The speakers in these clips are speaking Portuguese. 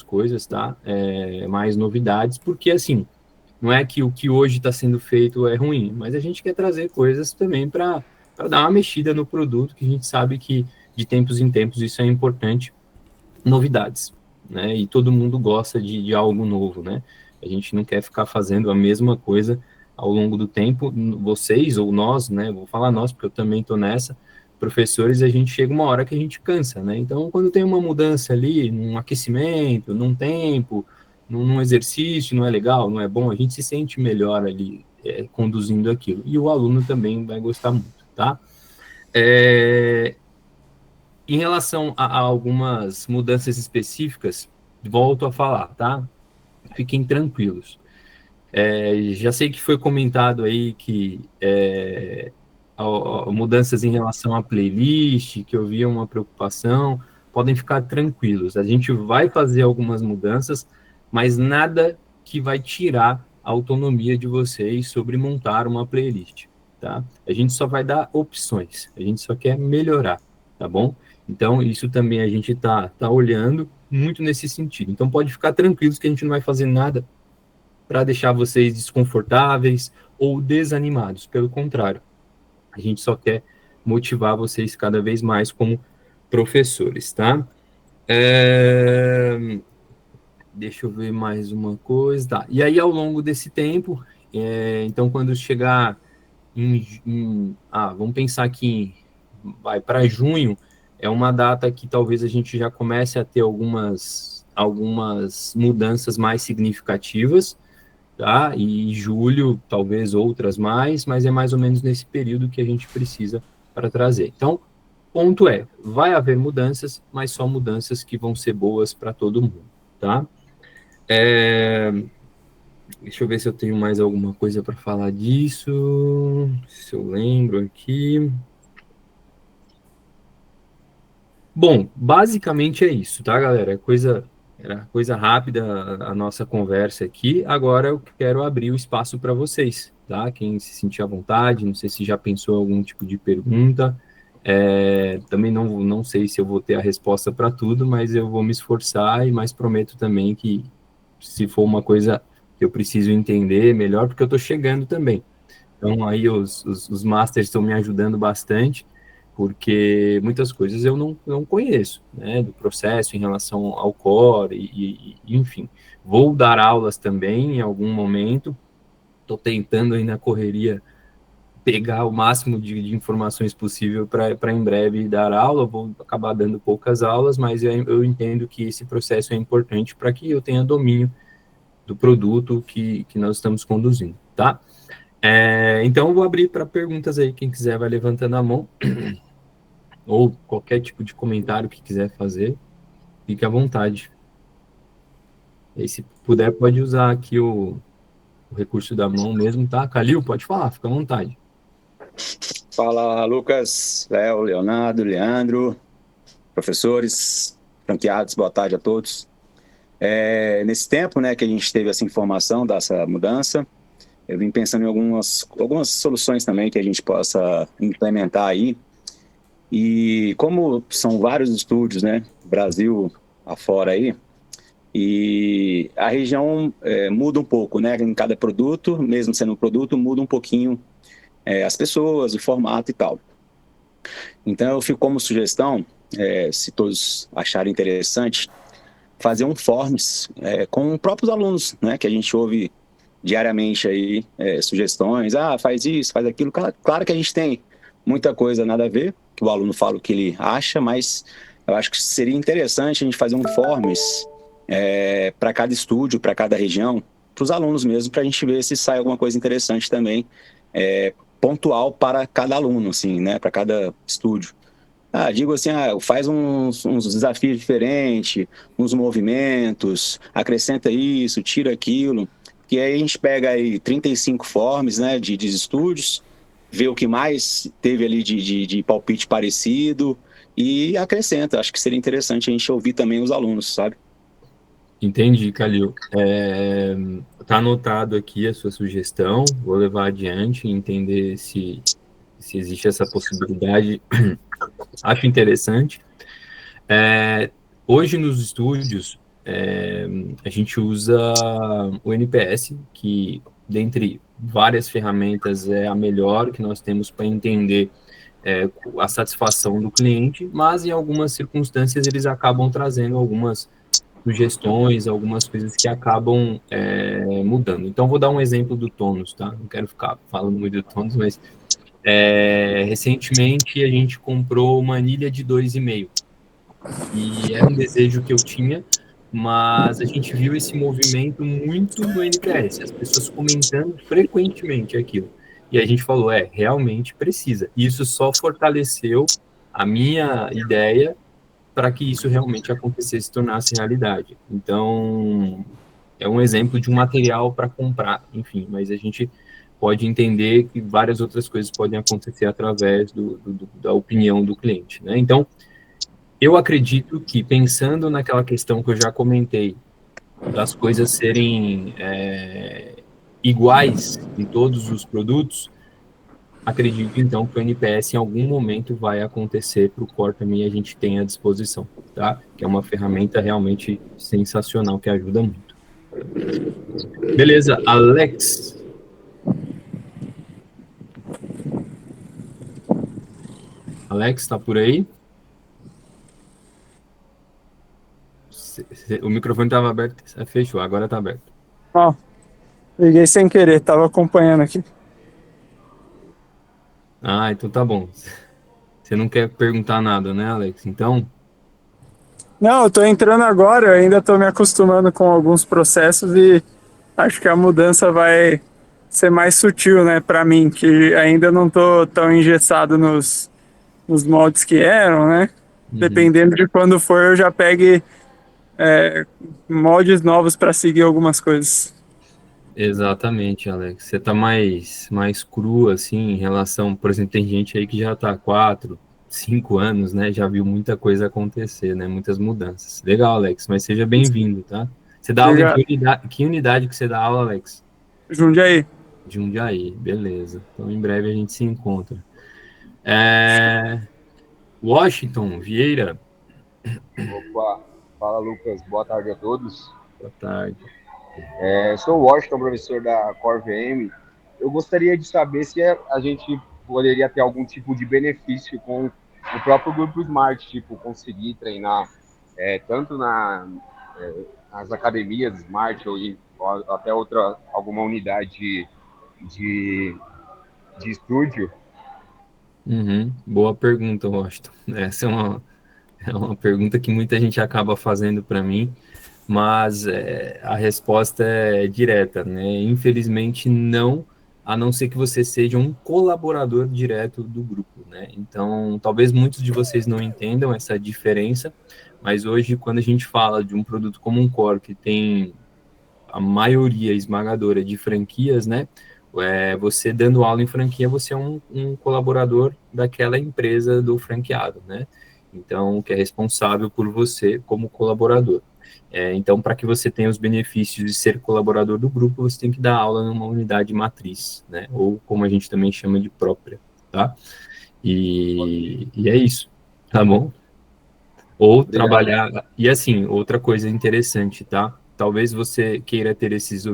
coisas, tá? Mais novidades, porque assim, não é que o que hoje está sendo feito é ruim, mas a gente quer trazer coisas também para dar uma mexida no produto, que a gente sabe que de tempos em tempos isso é importante, novidades, né? E todo mundo gosta de algo novo, né? A gente não quer ficar fazendo a mesma coisa ao longo do tempo. Vocês ou nós, né? Vou falar nós, porque eu também estou nessa. Professores, a gente chega uma hora que a gente cansa, né? Então, quando tem uma mudança ali, num aquecimento, num tempo, num exercício, não é legal, não é bom, a gente se sente melhor ali conduzindo aquilo. E o aluno também vai gostar muito, tá? Em relação a algumas mudanças específicas, volto a falar, tá? Fiquem tranquilos. Já sei que foi comentado aí que mudanças em relação à playlist, que havia uma preocupação, podem ficar tranquilos. A gente vai fazer algumas mudanças, mas nada que vai tirar a autonomia de vocês sobre montar uma playlist, tá? A gente só vai dar opções, a gente só quer melhorar, tá bom? Então, isso também a gente tá olhando muito nesse sentido. Então, pode ficar tranquilos que a gente não vai fazer nada para deixar vocês desconfortáveis ou desanimados. Pelo contrário, a gente só quer motivar vocês cada vez mais como professores, tá? Deixa eu ver mais uma coisa. Tá. E aí, ao longo desse tempo, então, quando chegar vamos pensar que vai para junho, é uma data que talvez a gente já comece a ter algumas mudanças mais significativas, tá? E julho, talvez outras mais, mas é mais ou menos nesse período que a gente precisa para trazer. Então, ponto vai haver mudanças, mas só mudanças que vão ser boas para todo mundo, tá? Deixa eu ver se eu tenho mais alguma coisa para falar disso, se eu lembro aqui. Bom, basicamente é isso, tá, galera? Era coisa rápida a nossa conversa aqui. Agora eu quero abrir o espaço para vocês, tá? Quem se sentir à vontade, não sei se já pensou em algum tipo de pergunta. Também não sei se eu vou ter a resposta para tudo, mas eu vou me esforçar mas prometo também que se for uma coisa que eu preciso entender melhor, porque eu estou chegando também. Então, aí os masters estão me ajudando bastante, porque muitas coisas eu não conheço, né, do processo em relação ao core, enfim. Vou dar aulas também em algum momento, estou tentando aí na correria pegar o máximo de informações possível para em breve dar aula, vou acabar dando poucas aulas, mas eu entendo que esse processo é importante para que eu tenha domínio do produto que nós estamos conduzindo, tá? Então, eu vou abrir para perguntas aí. Quem quiser vai levantando a mão, ou qualquer tipo de comentário que quiser fazer, fique à vontade. E se puder, pode usar aqui o recurso da mão mesmo, tá? Calil, pode falar, fica à vontade. Fala, Lucas, Léo, Leonardo, Leandro, professores, franqueados, boa tarde a todos. Nesse tempo, né, que a gente teve essa informação dessa mudança, eu vim pensando em algumas soluções também que a gente possa implementar aí. E como são vários estúdios, né, Brasil afora aí, e a região muda um pouco, né, em cada produto, mesmo sendo um produto, muda um pouquinho as pessoas, o formato e tal. Então, eu fico como sugestão, se todos acharem interessante, fazer um forms com os próprios alunos, né, que a gente ouve diariamente aí sugestões, faz isso, faz aquilo. Claro que a gente tem muita coisa nada a ver, que o aluno fala o que ele acha, mas eu acho que seria interessante a gente fazer um forms para cada estúdio, para cada região, para os alunos mesmo, para a gente ver se sai alguma coisa interessante também, pontual para cada aluno, assim, né, para cada estúdio. Digo assim, faz uns desafios diferentes, uns movimentos, acrescenta isso, tira aquilo, que aí a gente pega aí 35 forms, né, de estúdios, vê o que mais teve ali de palpite parecido e acrescenta. Acho que seria interessante a gente ouvir também os alunos, sabe? Entendi, Calil. Tá anotado aqui a sua sugestão, vou levar adiante, entender se existe essa possibilidade. Acho interessante. Hoje nos estúdios, a gente usa o NPS, que dentre várias ferramentas é a melhor que nós temos para entender a satisfação do cliente, mas em algumas circunstâncias eles acabam trazendo algumas sugestões, algumas coisas que acabam mudando. Então, vou dar um exemplo do Tonus, tá? Não quero ficar falando muito do Tonus, mas recentemente a gente comprou uma anilha de 2,5 e era um desejo que eu tinha, mas a gente viu esse movimento muito no NPS, as pessoas comentando frequentemente aquilo. E a gente falou, realmente precisa. E isso só fortaleceu a minha ideia para que isso realmente acontecesse, se tornasse realidade. Então, é um exemplo de um material para comprar, enfim, mas a gente pode entender que várias outras coisas podem acontecer através da opinião do cliente, né? Então, eu acredito que, pensando naquela questão que eu já comentei, das coisas serem iguais em todos os produtos, acredito, então, que o NPS em algum momento vai acontecer para o Core também a gente tem à disposição, tá? Que é uma ferramenta realmente sensacional, que ajuda muito. Beleza, Alex. Alex, está por aí? O microfone estava aberto, fechou, agora está aberto. Ó, liguei sem querer, tava acompanhando aqui. Ah, então tá bom. Você não quer perguntar nada, né, Alex? Então, Não, eu tô entrando agora, eu ainda tô me acostumando com alguns processos e acho que a mudança vai ser mais sutil, né, pra mim, que ainda não tô tão engessado nos moldes que eram, né? Dependendo de quando for, eu já pegue moldes novos para seguir algumas coisas. exatamente, Alex. Você tá mais cru, assim, em relação... Por exemplo, tem gente aí que já tá há 4, 5 anos, né? Já viu muita coisa acontecer, né? Muitas mudanças. Legal, Alex, mas seja bem-vindo, tá? Você dá aula em Obrigado. que unidade que você dá aula, Alex? Jundiaí. De Jundiaí, beleza. Então, em breve a gente se encontra. É... Washington Vieira, Opa, fala Lucas, boa tarde a todos. boa tarde. Sou o Washington, professor da Core VM. Eu gostaria de saber se a gente poderia ter algum tipo de benefício com o próprio grupo Smart, tipo, conseguir treinar tanto nas academias Smart ou até alguma unidade de, de estúdio. Uhum, boa pergunta, Washington. Essa é uma pergunta que muita gente acaba fazendo para mim, mas a resposta é direta, né? Infelizmente, não, a não ser que você seja um colaborador direto do grupo, né? Então, talvez muitos de vocês não entendam essa diferença, mas hoje, quando a gente fala de um produto como um Core, que tem a maioria esmagadora de franquias, né? Você dando aula em franquia, você é um colaborador daquela empresa do franqueado, né? Então, que é responsável por você como colaborador. Então, para que você tenha os benefícios de ser colaborador do grupo, você tem que dar aula numa unidade matriz, né? Ou como a gente também chama de própria, tá? E é isso, tá bom? Ou trabalhar. E assim, outra coisa interessante, tá? Talvez você queira ter esses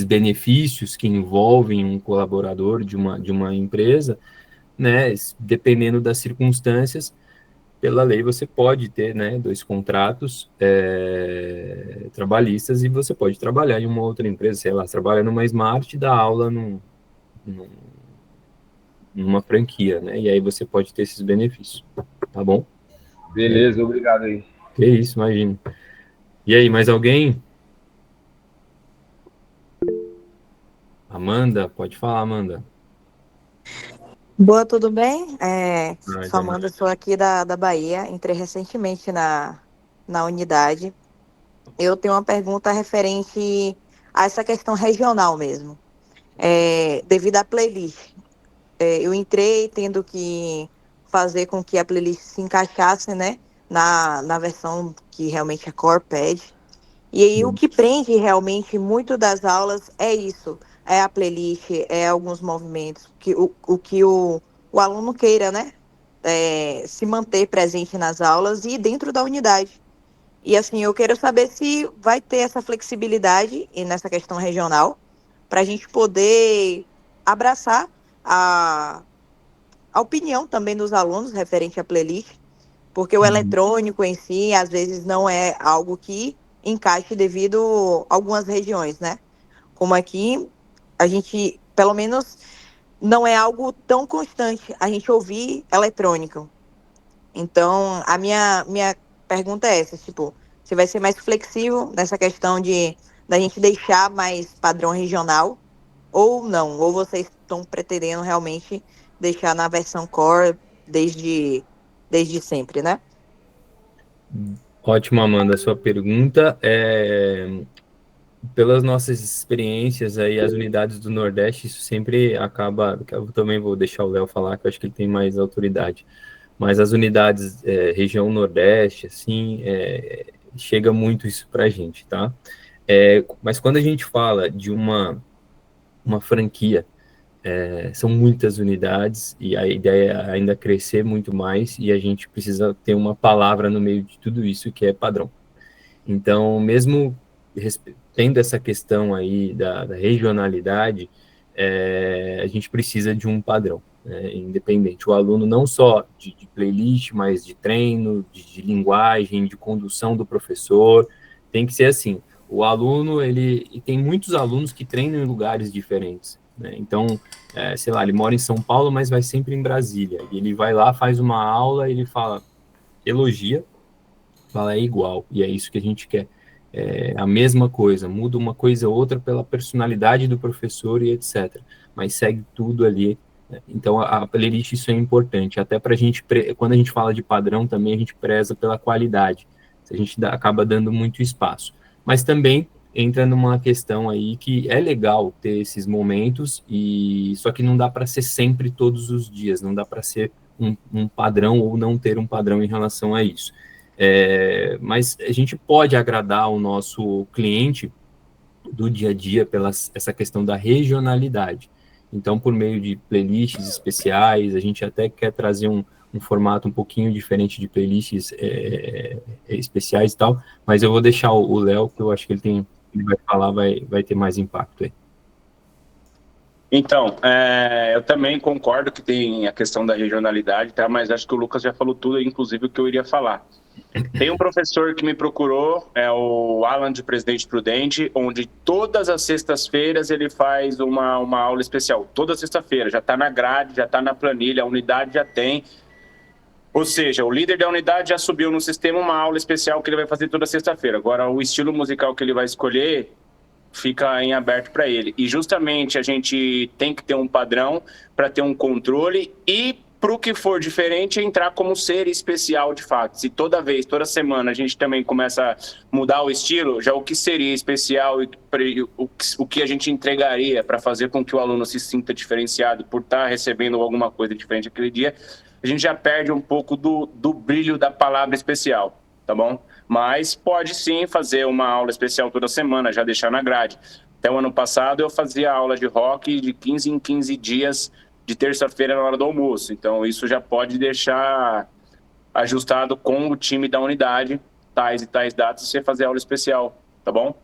benefícios que envolvem um colaborador de uma empresa, né? Dependendo das circunstâncias, pela lei você pode ter, né, 2 contratos trabalhistas e você pode trabalhar em uma outra empresa, sei lá, você trabalha numa Smart e dá aula numa franquia, né? E aí você pode ter esses benefícios, tá bom? Beleza, obrigado aí. Que isso, imagina. E aí, mais alguém? Amanda, pode falar, Amanda. Boa, tudo bem? Ah, Sou Amanda, sou aqui da Bahia. Entrei recentemente na unidade. Eu tenho uma pergunta referente a essa questão regional mesmo. Devido à playlist. Eu entrei tendo que fazer com que a playlist se encaixasse, né, na versão que realmente a Core pede. E aí o que prende realmente muito das aulas é isso, é a playlist, é alguns movimentos, o que o aluno queira, né? Se manter presente nas aulas e dentro da unidade. E assim, eu quero saber se vai ter essa flexibilidade e nessa questão regional para a gente poder abraçar a opinião também dos alunos referente à playlist, porque o eletrônico em si, às vezes, não é algo que encaixe devido a algumas regiões, né? Como aqui, a gente, pelo menos, não é algo tão constante a gente ouvir eletrônico. Então, a minha pergunta é essa, tipo, se vai ser mais flexível nessa questão de da gente deixar mais padrão regional ou não, ou vocês estão pretendendo realmente deixar na versão core desde sempre, né? Ótima, Amanda, a sua pergunta. Pelas nossas experiências aí, as unidades do Nordeste, isso sempre acaba. Eu também vou deixar o Léo falar, que eu acho que ele tem mais autoridade. Mas as unidades, região Nordeste, assim, chega muito isso para a gente, tá? Mas quando a gente fala de uma franquia, são muitas unidades e a ideia é ainda crescer muito mais e a gente precisa ter uma palavra no meio de tudo isso que é padrão. Então, mesmo tendo essa questão aí da regionalidade, a gente precisa de um padrão, independente. O aluno não só de playlist, mas de treino, de linguagem, de condução do professor, tem que ser assim. O aluno, e tem muitos alunos que treinam em lugares diferentes, né? Então, sei lá, ele mora em São Paulo, mas vai sempre em Brasília. E ele vai lá, faz uma aula, ele fala, elogia, fala é igual, e é isso que a gente quer. A mesma coisa, muda uma coisa ou outra pela personalidade do professor e etc. Mas segue tudo ali, né? Então, a playlist, isso é importante, até para a gente, quando a gente fala de padrão, também a gente preza pela qualidade, a gente acaba dando muito espaço. Mas também entra numa questão aí que é legal ter esses momentos, só que não dá para ser sempre todos os dias, não dá para ser um padrão ou não ter um padrão em relação a isso. Mas a gente pode agradar o nosso cliente do dia a dia pela essa questão da regionalidade. Então, por meio de playlists especiais, a gente até quer trazer um formato um pouquinho diferente de playlists especiais e tal, mas eu vou deixar o Léo, que eu acho que ele vai falar, vai ter mais impacto aí. Então, eu também concordo que tem a questão da regionalidade, tá? Mas acho que o Lucas já falou tudo, inclusive o que eu iria falar. Tem um professor que me procurou, é o Alan de Presidente Prudente, onde todas as sextas-feiras ele faz uma aula especial. Toda sexta-feira, já está na grade, já está na planilha, a unidade já tem. Ou seja, o líder da unidade já subiu no sistema uma aula especial que ele vai fazer toda sexta-feira. Agora, o estilo musical que ele vai escolher fica em aberto para ele. E justamente a gente tem que ter um padrão para ter um controle e, para o que for diferente, entrar como ser especial de fato. Se toda semana a gente também começa a mudar o estilo, já o que seria especial e o que a gente entregaria para fazer com que o aluno se sinta diferenciado por estar recebendo alguma coisa diferente aquele dia, a gente já perde um pouco do brilho da palavra especial, tá bom? Mas pode sim fazer uma aula especial toda semana, já deixar na grade. Até o ano passado eu fazia aula de rock de 15 em 15 dias, de terça-feira na hora do almoço. Então isso já pode deixar ajustado com o time da unidade, tais e tais datas, você fazer aula especial, tá bom?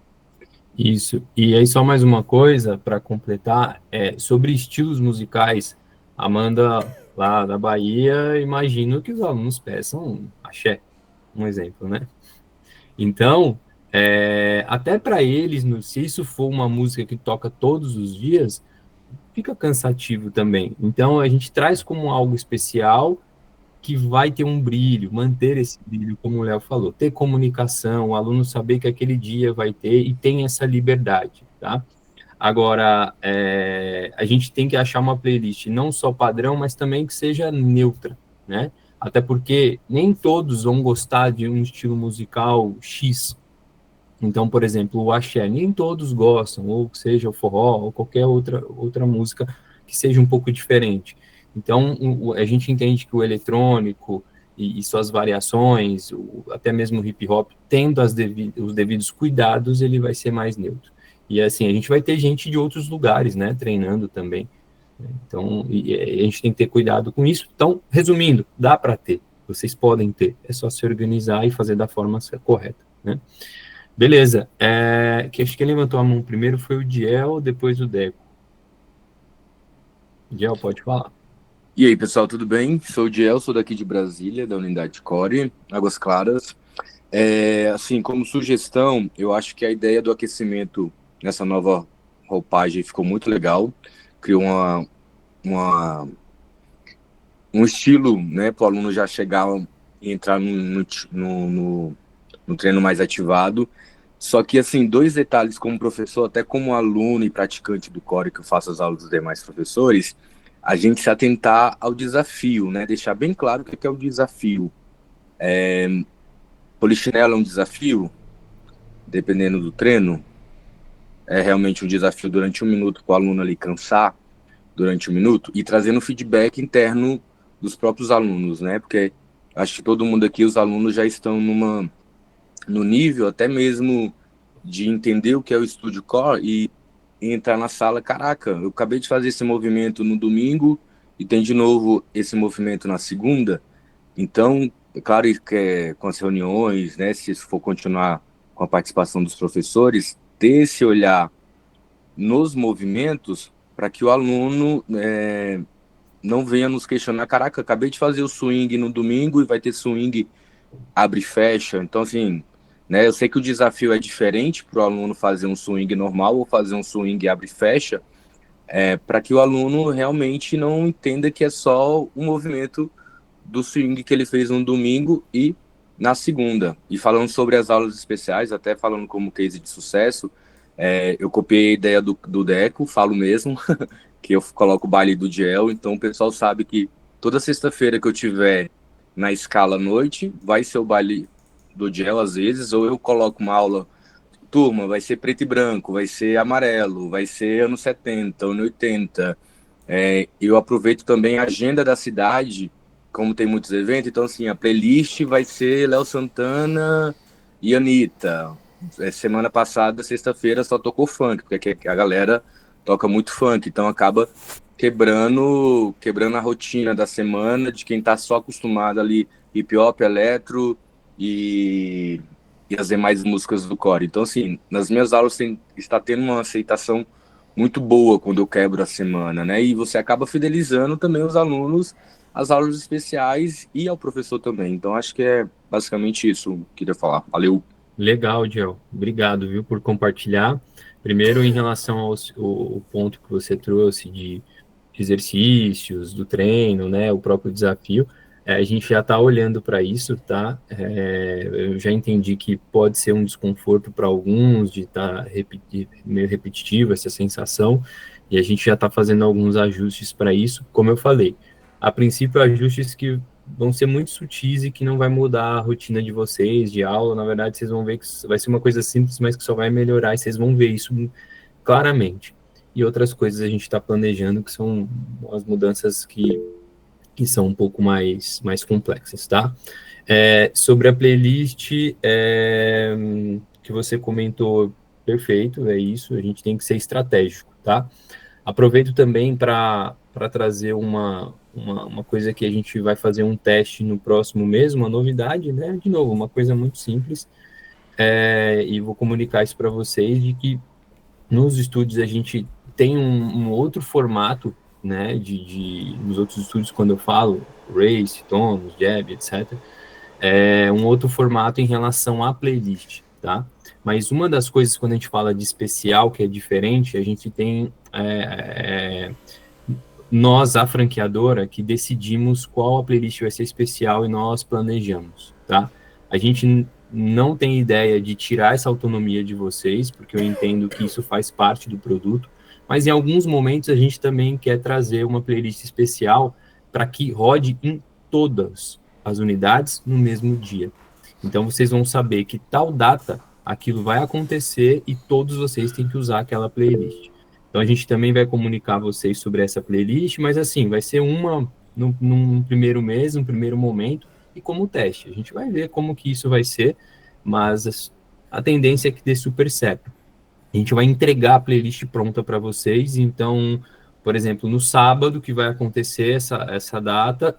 Isso. E aí só mais uma coisa para completar, sobre estilos musicais, Amanda, lá da Bahia, imagino que os alunos peçam axé, um exemplo, né? Então, até para eles, se isso for uma música que toca todos os dias, fica cansativo também. Então, a gente traz como algo especial que vai ter um brilho, manter esse brilho, como o Léo falou, ter comunicação, o aluno saber que aquele dia vai ter e tem essa liberdade, tá? Agora, a gente tem que achar uma playlist não só padrão, mas também que seja neutra, né? Até porque nem todos vão gostar de um estilo musical X. Então, por exemplo, o axé, nem todos gostam, ou seja o forró, ou qualquer outra música que seja um pouco diferente. Então, a gente entende que o eletrônico e suas variações, até mesmo o hip hop, tendo os devidos cuidados, ele vai ser mais neutro. E assim, a gente vai ter gente de outros lugares, né, treinando também. Então, a gente tem que ter cuidado com isso. Então, resumindo, dá para ter, vocês podem ter, é só se organizar e fazer da forma correta. né? Beleza. Acho que quem levantou a mão primeiro foi o Diel, depois o Deco. Diel, pode falar. E aí, pessoal, tudo bem? Sou o Diel, sou daqui de Brasília, da unidade Core, Águas Claras. Assim, como sugestão, eu acho que a ideia do aquecimento nessa nova roupagem ficou muito legal. Criou um estilo, né, para o aluno já chegar e entrar no treino mais ativado. Só que, assim, dois detalhes como professor, até como aluno e praticante do Core, que eu faço as aulas dos demais professores, a gente se atentar ao desafio, né? Deixar bem claro o que é o desafio. Polichinelo é um desafio, dependendo do treino. É realmente um desafio durante 1 minuto para o aluno ali cansar durante 1 minuto e trazendo feedback interno dos próprios alunos, né? Porque acho que todo mundo aqui, os alunos já estão no nível até mesmo de entender o que é o Studio Core e entrar na sala, caraca, eu acabei de fazer esse movimento no domingo e tem de novo esse movimento na segunda. Então, é claro que com as reuniões, né, se isso for continuar com a participação dos professores, ter esse olhar nos movimentos para que o aluno não venha nos questionar, caraca, acabei de fazer o swing no domingo e vai ter swing abre e fecha. Então, assim, né, eu sei que o desafio é diferente para o aluno fazer um swing normal ou fazer um swing abre e fecha, para que o aluno realmente não entenda que é só um movimento do swing que ele fez no domingo e na segunda. E falando sobre as aulas especiais, até falando como case de sucesso, eu copiei a ideia do Deco, falo mesmo, que eu coloco o baile do Diel, então o pessoal sabe que toda sexta-feira que eu tiver na escala à noite, vai ser o baile do Diel às vezes, ou eu coloco uma aula, turma, vai ser preto e branco, vai ser amarelo, vai ser anos 70, anos 80. Eu aproveito também a agenda da cidade, como tem muitos eventos, então assim, a playlist vai ser Léo Santana e Anitta. Semana passada, sexta-feira, só tocou funk, porque a galera toca muito funk, então acaba quebrando a rotina da semana de quem está só acostumado ali hip hop, eletro e as demais músicas do core. Então, assim, nas minhas aulas está tendo uma aceitação muito boa quando eu quebro a semana, né? E você acaba fidelizando também os alunos às aulas especiais e ao professor também. Então, acho que é basicamente isso que eu queria falar. Valeu! Legal, Diel. Obrigado, viu, por compartilhar. Primeiro, em relação ao ponto que você trouxe de exercícios, do treino, né, o próprio desafio, a gente já está olhando para isso, tá? Eu já entendi que pode ser um desconforto para alguns, de estar meio repetitivo essa sensação, e a gente já está fazendo alguns ajustes para isso, como eu falei. A princípio, ajustes que vão ser muito sutis e que não vai mudar a rotina de vocês, de aula. Na verdade, vocês vão ver que vai ser uma coisa simples, mas que só vai melhorar, e vocês vão ver isso claramente. E outras coisas a gente está planejando, que são as mudanças que são um pouco mais complexas, tá? Sobre a playlist que você comentou, perfeito, é isso, a gente tem que ser estratégico, tá? Aproveito também para trazer uma coisa que a gente vai fazer um teste no próximo mês, uma novidade, né? De novo, uma coisa muito simples, e vou comunicar isso para vocês, de que nos estúdios a gente tem um outro formato, né? Nos outros estúdios, quando eu falo Race, Tonos, Jab, etc., um outro formato em relação à playlist, tá? Mas uma das coisas, quando a gente fala de especial, que é diferente, a gente tem nós, a franqueadora, que decidimos qual a playlist vai ser especial e nós planejamos, tá? A gente não tem ideia de tirar essa autonomia de vocês, porque eu entendo que isso faz parte do produto, mas em alguns momentos a gente também quer trazer uma playlist especial para que rode em todas as unidades no mesmo dia. Então vocês vão saber que tal data aquilo vai acontecer e todos vocês têm que usar aquela playlist. Então a gente também vai comunicar a vocês sobre essa playlist, mas assim, vai ser uma num primeiro mês, num primeiro momento, e como teste. A gente vai ver como que isso vai ser, mas a tendência é que dê super certo. A gente vai entregar a playlist pronta para vocês, então, por exemplo, no sábado que vai acontecer essa data,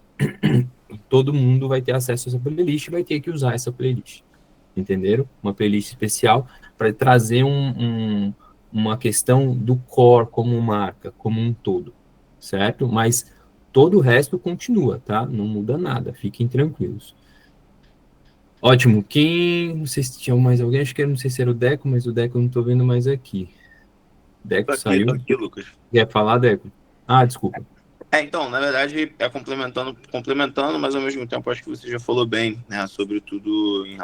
todo mundo vai ter acesso a essa playlist e vai ter que usar essa playlist. entenderam? Uma playlist especial para trazer uma questão do core como marca, como um todo, certo? Mas todo o resto continua, tá? Não muda nada, fiquem tranquilos. Ótimo, não sei se tinha mais alguém, acho que não sei se era o Deco, mas o Deco eu não tô vendo mais aqui. Deco saiu. Tô aqui, Lucas. Quer falar, Deco? Ah, desculpa. Então, na verdade, complementando, mas ao mesmo tempo acho que você já falou bem, né, sobre tudo em